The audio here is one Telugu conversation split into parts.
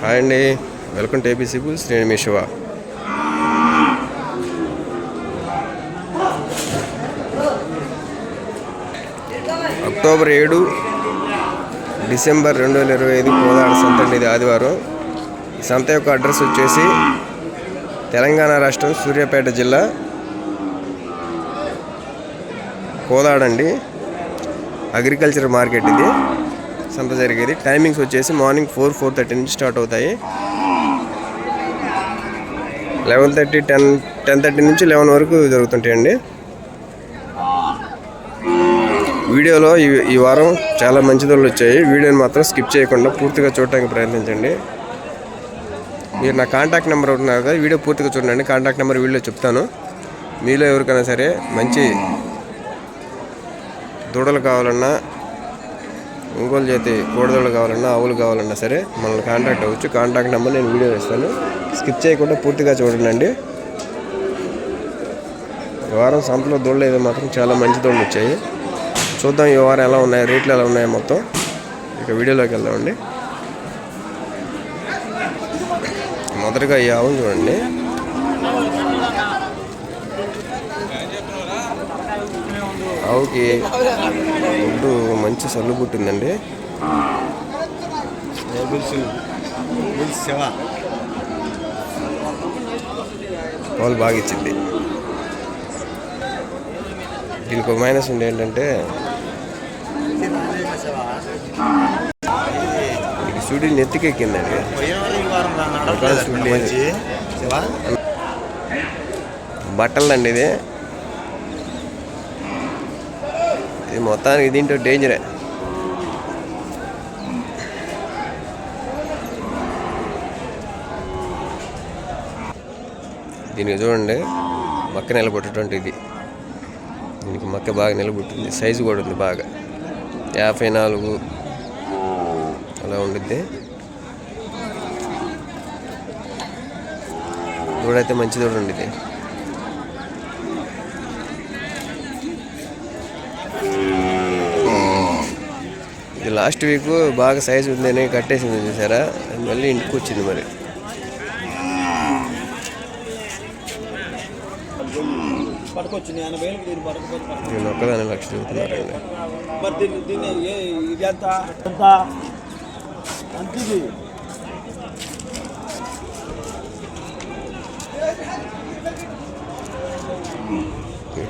హాయ్ అండి, వెల్కమ్ టు ఏబీసీ బుల్స్. నేను మీ శివ. అక్టోబర్ 7 డిసెంబర్ 2025 కోదాడ సంత అండి. ఇది ఆదివారం. ఈ సంత యొక్క అడ్రస్ వచ్చేసి తెలంగాణ రాష్ట్రం సూర్యాపేట జిల్లా కోదాడ అండి. అగ్రికల్చర్ మార్కెట్ ఇది సంత జరిగేది. టైమింగ్స్ వచ్చేసి మార్నింగ్ 4:30 నుంచి స్టార్ట్ అవుతాయి. 11:30 10:30 నుంచి 11 వరకు జరుగుతుంటాయండి. వీడియోలో ఈ వారం చాలా మంచి ధరలు వచ్చాయి. వీడియోని మాత్రం స్కిప్ చేయకుండా పూర్తిగా చూడటానికి ప్రయత్నించండి. మీరు నా కాంటాక్ట్ నెంబర్ ఉన్నారు కదా, వీడియో పూర్తిగా చూడండి. కాంటాక్ట్ నెంబర్ వీడియో చెప్తాను. మీలో ఎవరికైనా సరే మంచి దూడలు కావాలన్నా, ఒంగోలు జాతి కోడదూడలు కావాలన్నా, ఆవులు కావాలన్నా సరే మనల్ని కాంటాక్ట్ అవ్వచ్చు. కాంటాక్ట్ నెంబర్ నేను వీడియో ఇస్తాను. స్కిప్ చేయకుండా పూర్తిగా చూడండి. ఈ వారం సంతలో దూడలు అయితే మాత్రం చాలా మంచి దూడలు వచ్చాయి. చూద్దాం ఈ వారం ఎలా ఉన్నాయి, రేట్లు ఎలా ఉన్నాయి మొత్తం. ఇక వీడియోలోకి వెళ్దామండి. మొదటగా ఈ ఆవును చూడండి. ఆవుకి గుడ్డు మంచి సల్లు పుట్టిందండి. పాలు బాగా ఇచ్చింది. దీనికి ఒక మైనస్ ఉంది ఏంటంటే ఇది సుడి నెత్తికెక్కిందండి. బట్టలండి ఇది మొత్తానికి దీంట్లో డేంజరే. దీనికి చూడండి మక్క నిలబొట్టేటువంటిది. దీనికి మక్క బాగా నిలబొట్టింది. సైజు కూడా ఉంది బాగా. 54 అలా ఉండిద్ది. దూడైతే మంచి దూడ ఉండిద్ది. ఇది లాస్ట్ వీక్ బాగా సైజు ఉందని కట్టేసింది చూసారా, మళ్ళీ ఇంటికి వచ్చింది. మరి నేను ఒక్కదాన్ని 1,00,000 చెబుతున్నారండి.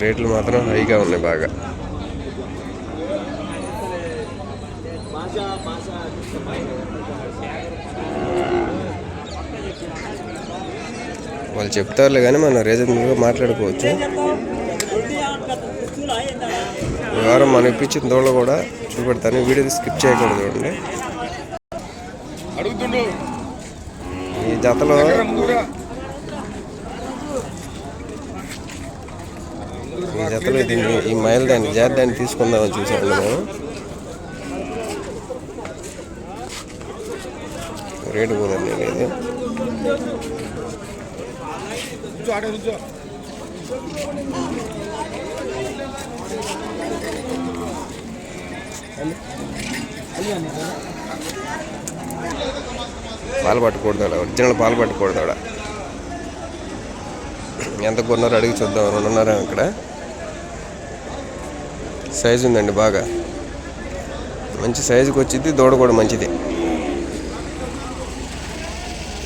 రేట్లు మాత్రం హైగా ఉన్నాయి బాగా. వాళ్ళు చెప్తారులే కానీ మనం రీజనబుల్గా మాట్లాడుకోవచ్చు. ఈ వారం మనం ఇప్పించిన దూడలు కూడా చూపెడతాను. వీడియోని స్కిప్ చేయకూడదు. చూడండి ఈ జతలో దీన్ని ఈ మైల్ దాన్ని జాతి తీసుకుందామని చూసాను మేము. రేటు కుదరలే ఇది. పాలు పట్టుకూడదు, ఒరిజినల్ పాలు పట్టుకూడదు. ఎంత కొన్నారో అడిగి చూద్దాం. 2.5 ఇక్కడ సైజు ఉందండి బాగా. మంచి సైజుకి వచ్చింది. దూడ కూడా మంచిది.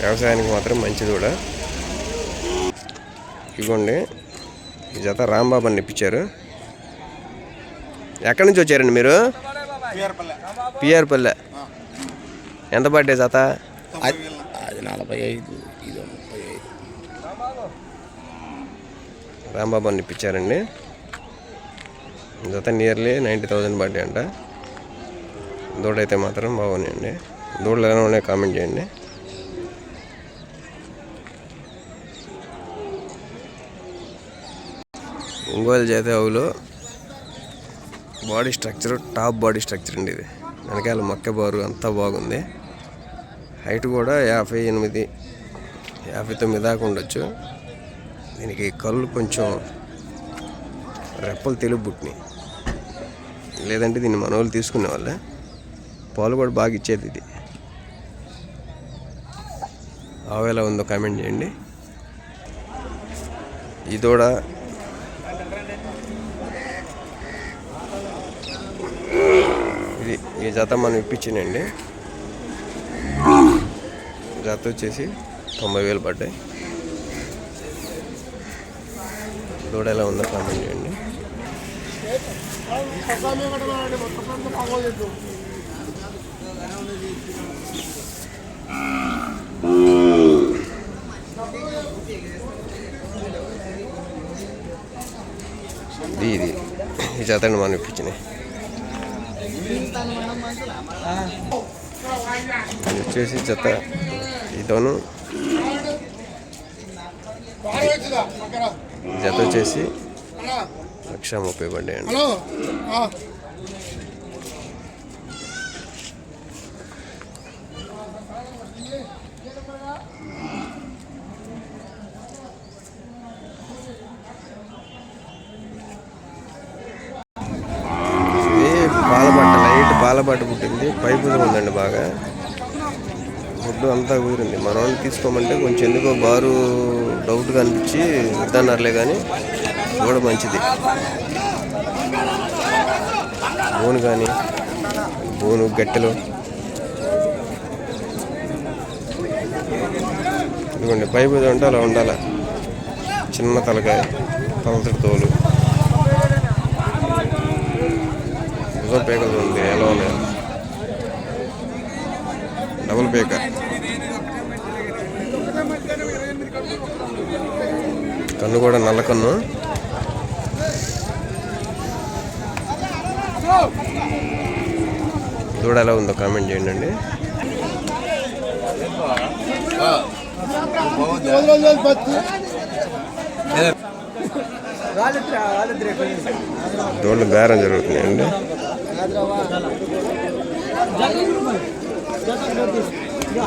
వ్యవసాయానికి మాత్రం మంచిది కూడా. ఇదిగోండి ఈ జత రాంబాబు అని ఇప్పించారు. ఎక్కడి నుంచి వచ్చారండి మీరు? పిఆర్పల్లె. ఎంత పడ్డాయి జత? అది 45, ఇది 35. రాంబాబు అని ఇప్పించారండి. జత నియర్లీ 90,000 పడ్డాయి అంట. దూడైతే మాత్రం బాగున్నాయండి. దూడలు ఎలా ఉన్నాయో కామెంట్ చేయండి. ఒంగోలు జాతి ఆవులో body structure top body structure అండి. ఇది వెనకాల మొక్క బారు అంతా బాగుంది. హైట్ కూడా 58, 59 దాకా ఉండొచ్చు. దీనికి కళ్ళు కొంచెం రెప్పలు తెలుగు పుట్టినాయి. లేదంటే దీన్ని మన వాళ్ళు తీసుకునే వాళ్ళే. పాలు కూడా బాగా ఇచ్చేది ఇది. ఆవు ఎలా ఉందో కామెంట్ చేయండి. ఈ దూడ ఇది ఈ జత మనం ఇప్పించినండి. జత వచ్చేసి 90,000 పడ్డాయి. దూడ ఎలా ఉందో కామెంట్ చేయండి. ఇది ఈ జతని మనం ఇప్పించినాయి. ఇది వచ్చేసి జత ఇతను జత వచ్చేసి 1,30,000 పడ్డాయండి. పాలబట్ట పుట్టింది. పైపు ఉందండి బాగా. గుడ్డు అంతా కుదిరింది. మన వాళ్ళు తీసుకోమంటే కొంచెం ఎందుకో బారు డౌట్గా అనిపించి వద్దన్నారులే, కానీ కూడా మంచిది. బోను కానీ బోను గట్టెలు ఇదిగోండి. పైపు అంటే అలా ఉండాలి. చిన్న తలకాయ, పలసటి తోలు, పేకలు ఉంది. ఎలా ఉన్నాయి? డబుల్ పేక. కన్ను కూడా నల్ల కన్ను. దూడ ఎలా ఉందో కామెంట్ చేయండి. దూడలు బేరం జరుగుతున్నాయండి.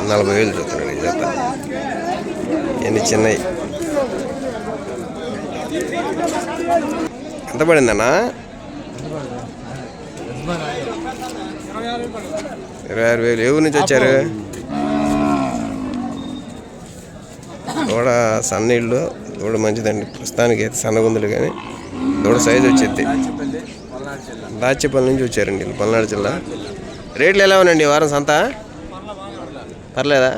40,000 చూస్తున్నాడు ఈ జత. ఎన్ని చిన్నవి. ఎంత పడిందన్నా? 26,000. ఏ ఊరు నుంచి వచ్చారు? దూడ సన్నీళ్ళు. దూడ మంచిదండి. ప్రస్తుతానికి అయితే సన్నగుందులు, కానీ దూడ సైజు వచ్చింది. దాచేపల్లి నుంచి వచ్చారండి, పల్నాడు జిల్లా. రేట్లు ఎలా ఉన్నాయండి ఈ వారం సంత? పర్లేదా?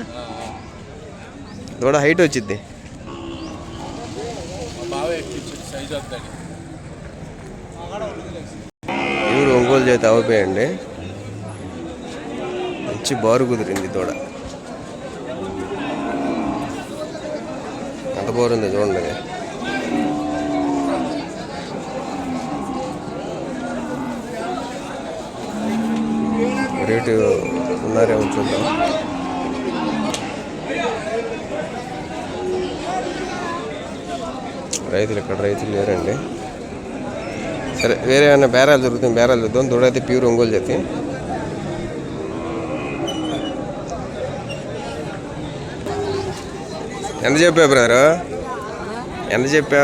దూడ హైట్ వచ్చింది. ఎవరు ఒంగోలు చేతి అవపోయండి. మంచి బారు కుదిరింది దూడ. ఎంత బాగుంది చూడండి. రేటు ఉన్నారేమో చూద్దాం. రైతులు ఇక్కడ రైతులు లేరండి. సరే, వేరే ఏమైనా బేరాలు దొరుకుతాయి, బేరాలు చూద్దాం. దూడ అయితే ప్యూర్ ఒంగోలు చేతి. ఎంత చెప్పా బ్రదరు? ఎంత చెప్పా?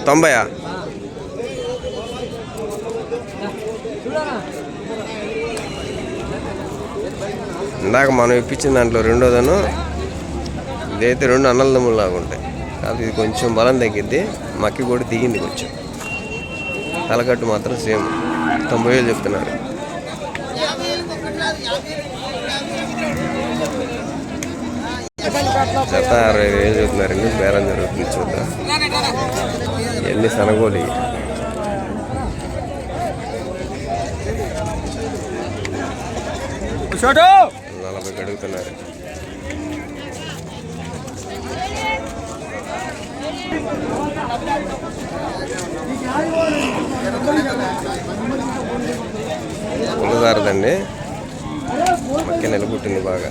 90. ఇందాక మనం ఇప్పించిన దాంట్లో రెండోదను. ఇదైతే 2 అన్నలదమ్ములాగా ఉంటాయి. అది ఇది కొంచెం బలం తగ్గిద్ది. మక్కి కూడా దిగింది కొంచెం. తలకట్టు మాత్రం సేమ్. 90,000 చెప్తున్నారు. జత 60,000 చెప్తున్నారండి. బేరం జరుగుతుంది, చూద్దాం. ఎన్ని సనగోలి. छोटू 40 అడుగుతున్నారు. పుల్లదారదండి. పక్క నిలబుట్టింది బాగా.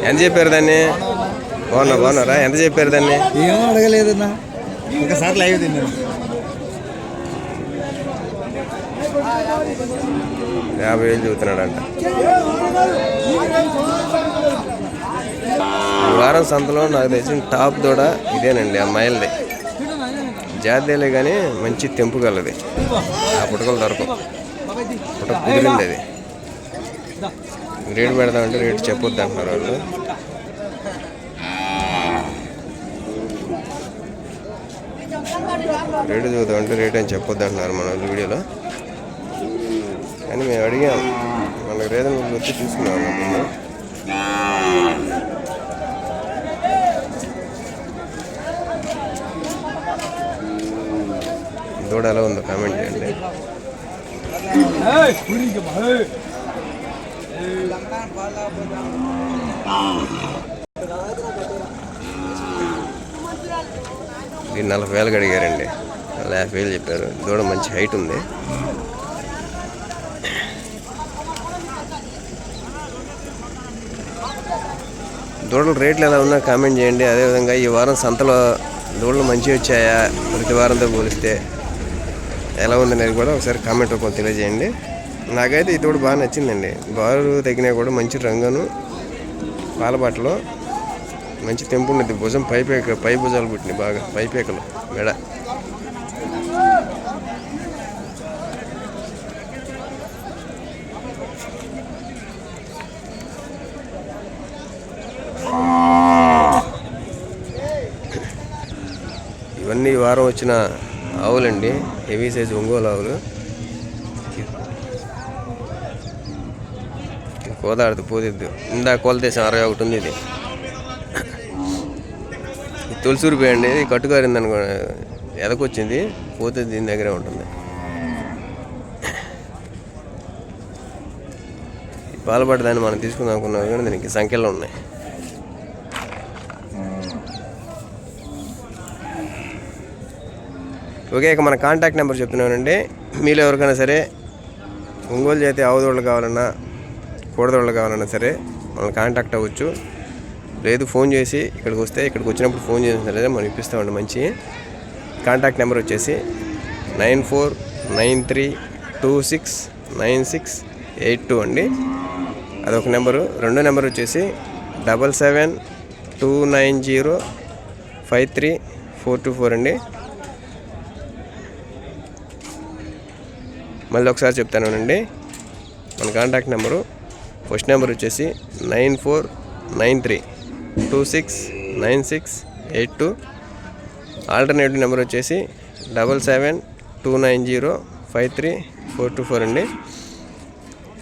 ఎంత చెప్పారు దాన్ని? బాగున్నారా? ఎంత చెప్పారు దాన్ని? ఏమో అడగలేదన్నా, ఒకసారి లైవ్ తిన్నాను. 50,000 చెబుతున్నాడంట. ఈ వారం సంతలో నాకు తెలిసిన టాప్ దూడ ఇదేనండి. ఆ మైల్ది జాతీయలే, కానీ మంచి తెంపు కలది. ఆ పుటకలు దొరకవు. పుటక కుదిరింది అది. రేటు పెడదామంటే రేటు చెప్పొద్దు అంటున్నారు వాళ్ళు. రేటు చూద్దామంటే రేట్ అని చెప్పొద్దు అంటున్నారు మన వాళ్ళు వీడియోలో. కానీ మేము అడిగాం, మనకు రీజనబుల్ వచ్చి తీసుకున్నాం అన్నప్పుడు. దూడ ఎలా ఉందో కామెంట్ చేయండి. ఇది 40,000 అడిగారండి, 50,000 చెప్పారు. దూడ మంచి హైట్ ఉంది. దూడల రేట్లు ఎలా ఉన్నా కామెంట్ చేయండి. అదేవిధంగా ఈ వారం సంతలో దూడలు మంచిగా వచ్చాయా ప్రతి వారంతో పోలిస్తే ఎలా ఉందనేది కూడా ఒకసారి కామెంట్ రూపంలో తెలియజేయండి. నాకైతే ఈ దూడ బాగా నచ్చిందండి. బారు తగ్గినా కూడా మంచి రంగును, పాలబాటలో మంచి తెంపు ఉన్నది. భుజం పై భుజాలు పుట్టినాయి, బాగా పైపేకలు మెడ. ఇవన్నీ ఈ వారం వచ్చిన ఆవులండి, హెవీ సైజు ఒంగోలు ఆవులు. కోదాడుతూ పోతిద్దు. ఇందాక కొలతేసాం 61 ఉంది. ఇది తొలిసూరు పోయండి, ఇది కట్టుగారింది అనుకో, ఎదకొచ్చింది పోతే దీని దగ్గరే ఉంటుంది. పాలపడ్డ దాన్ని మనం తీసుకుందాం అనుకున్నాం కానీ దీనికి సంఖ్యలో ఉన్నాయి. ఓకే, ఇక మన కాంటాక్ట్ నెంబర్ చెప్తున్నానండి. మీలో ఎవరికైనా సరే ఒంగోలు జాతి ఆవుదోళ్ళు కావాలన్నా కోడదోళ్ళు కావాలన్నా సరే మనల్ని కాంటాక్ట్ అవ్వచ్చు. లేదు ఫోన్ చేసి ఇక్కడికి వస్తే, ఇక్కడికి వచ్చినప్పుడు ఫోన్ చేసిన సరే మనం ఇప్పిస్తామండి. మంచి కాంటాక్ట్ నెంబర్ వచ్చేసి 9493269682 అండి, అదొక నెంబరు. రెండో నెంబర్ వచ్చేసి 7729053424 అండి. మళ్ళీ ఒకసారి చెప్తానండి, మన కాంటాక్ట్ నెంబరు. ఫస్ట్ నెంబర్ వచ్చేసి 9493269682. ఆల్టర్నేటివ్ నెంబర్ వచ్చేసి 7729053424 అండి.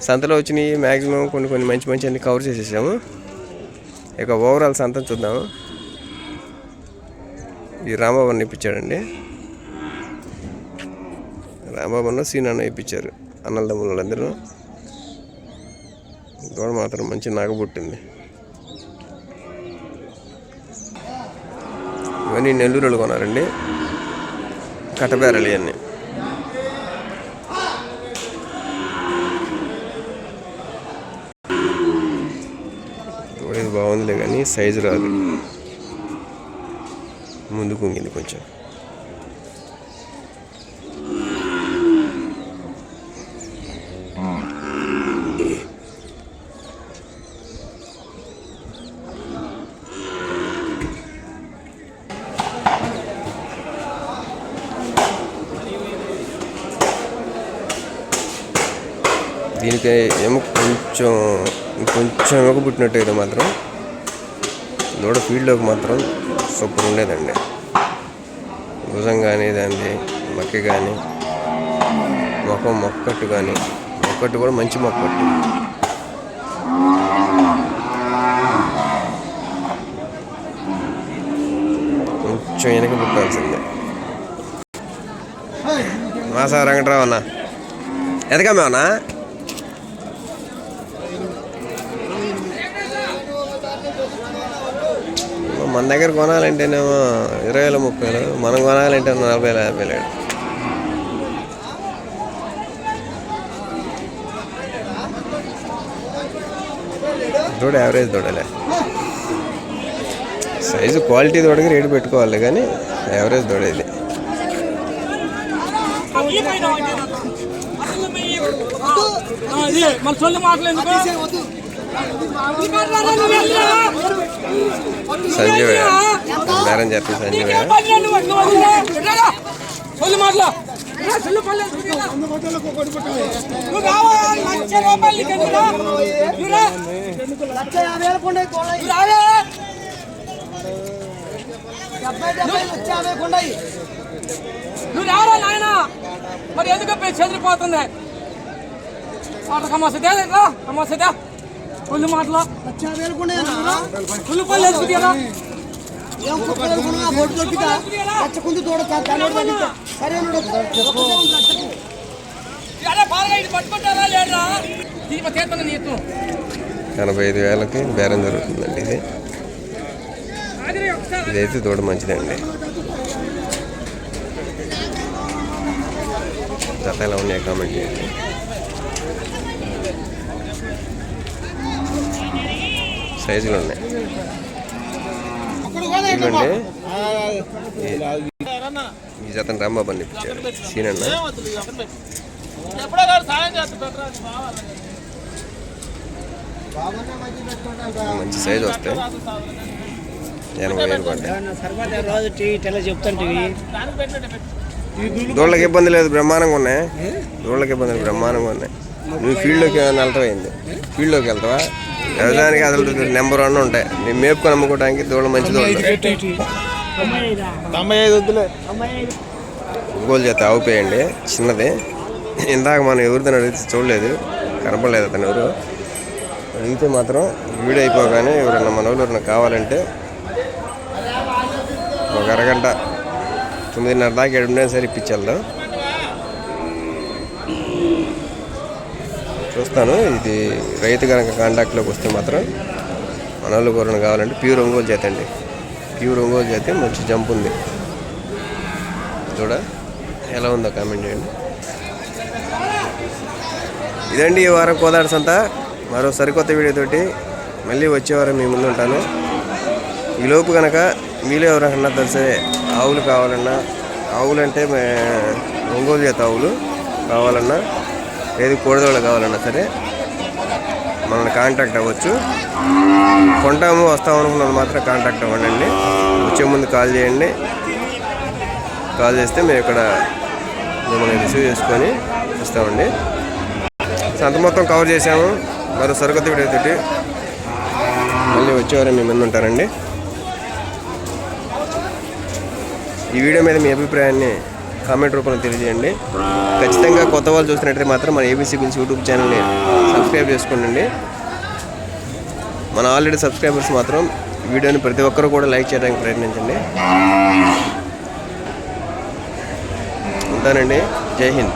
సంతలో వచ్చినాయి మ్యాక్సిమం కొన్ని మంచి అన్ని కవర్ చేసేసాము. ఇక ఓవరాల్ సంత చూద్దాము. ఈ రాంబాబుని ఇప్పించాడండి, రాంబాబును సీనాన్న ఇప్పించారు, అన్నల తమ్ముళ్ళందరూ. దూడ మాత్రం మంచి నాగబుట్టింది. ఇవన్నీ నెల్లూరులో కొన్నారండి, కట్టబేరలు ఇవన్నీ. దూడ ఇది బాగుందిలే కానీ సైజు రాదు, ముందు కుంగింది కొంచెం. దీనికి ఏమో కొంచెం ఎమక పుట్టినట్టు మాత్రం దూడ ఫీల్డ్లోకి మాత్రం సూపర్ ఉండేదండి. భుజం కానీ దాన్ని మక్కి కానీ మొక్కట్టు కానీ, మొక్కట్టు కూడా మంచి మొక్కట్టు. కొంచెం వెనక పుట్టాల్సిందే. మాసా వెంకట్రావు అన్న ఎదకమేమన్నా మన దగ్గర కొనాలంటేనేమో 20,000-30,000, మనం కొనాలంటే 40,000-50,000. దూడ యావరేజ్ దూడలే, సైజు క్వాలిటీ దూడకి రేటు పెట్టుకోవాలి కానీ యావరేజ్ దూడ ఇది. సంజీవయ్య బేరం చెప్పి సంజీవయ్య నువ్వు రావరా నాయన మరి ఎందుకు చెదిరిపోతుంది మాట కమాసదా కమాసదా ఫుల్ మాటలో ఫుల్ పళ్ళు వేసుకుంటా పట్టుకుంటారా లేడరా 85,000కి బేరం జరుగుతుందండి ఇది. ఇదైతే దూడ మంచిదండి. జత ఎలా ఉన్నాయి కామెంట్ చేయండి. సైజులు ఉన్నాయి ఇవ్వండి. ఈ జతను రాంబాబు అని ఇప్పించారు సీనన్న. మంచి సైజు వస్తాయి. 80,000 పడ్డాయి. దూళ్ళకి ఇబ్బంది లేదు, బ్రహ్మాండంగా ఉన్నాయి. దూళ్ళకి ఇబ్బంది లేదు, బ్రహ్మాండంగా ఉన్నాయి. నువ్వు ఫీల్డ్లోకి వెళ్తావైంది, ఫీల్డ్లోకి వెళ్తావా? వ్యవసాయానికి అసలు నెంబర్ 1 ఉంటాయి. నేను మేపుకొని అమ్ముకోవడానికి దూడ మంచిది. ఒంగోలు చేత ఆవుపేయండి, చిన్నది. ఇందాక మనం ఎవరిదని అడిగితే చూడలేదు, కనపడలేదు అతను ఎవరు. అడిగితే మాత్రం వీడియో అయిపోగానే ఎవరన్నా మన వాళ్ళు ఎవరన్నా కావాలంటే ఒక అరగంట 9:30 దాకా 7 సరే ఇప్పించేద్దాం. చూస్తాను. ఇది రైతు కనుక కాంటాక్ట్లోకి వస్తే మాత్రం మన వాళ్ళు ఎవరన్నా కావాలంటే ప్యూర్ ఒంగోలు చేత అండి. ప్యూర్ ఒంగోలు చేతే మంచి జంప్ ఉంది. చూడ ఎలా ఉందో కామెంట్ చేయండి. ఇదండి ఈ వారం కోదాడ సంత. మరో సరికొత్త వీడియోతోటి మళ్ళీ వచ్చే వారం మీ ముందు ఉంటాను. ఈలోపు కనుక మీలో ఎవరైనా తెలిసే ఆవులు కావాలన్నా, ఆవులు అంటే ఒంగోలు చేత ఆవులు కావాలన్నా, ఏది కోడిదోళ్ళు కావాలన్నా సరే మనల్ని కాంటాక్ట్ అవ్వచ్చు. కొంటాము వస్తాము అనుకున్నది మాత్రం కాంటాక్ట్ అవ్వండి. వచ్చే ముందు కాల్ చేయండి. కాల్ చేస్తే మేము ఇక్కడ మిమ్మల్ని రిసీవ్ చేసుకొని ఇస్తామండి. సంత మొత్తం కవర్ చేసాము. మరో సరికొత్త వీడియోతోటి మళ్ళీ వచ్చేవారు మీ ముందు ఉంటారండి. ఈ వీడియో మీద మీ అభిప్రాయాన్ని కామెంట్ రూపంలో తెలియజేయండి. ఖచ్చితంగా కొత్త వాళ్ళు చూస్తున్నట్టయితే మాత్రం మన ఏబీసీ గురించి యూట్యూబ్ ఛానల్ని సబ్స్క్రైబ్ చేసుకోండి. మన ఆల్రెడీ సబ్స్క్రైబర్స్ మాత్రం వీడియోని ప్రతి ఒక్కరు కూడా లైక్ చేయడానికి ప్రయత్నించండి. ఉంటానండి. జై హింద్.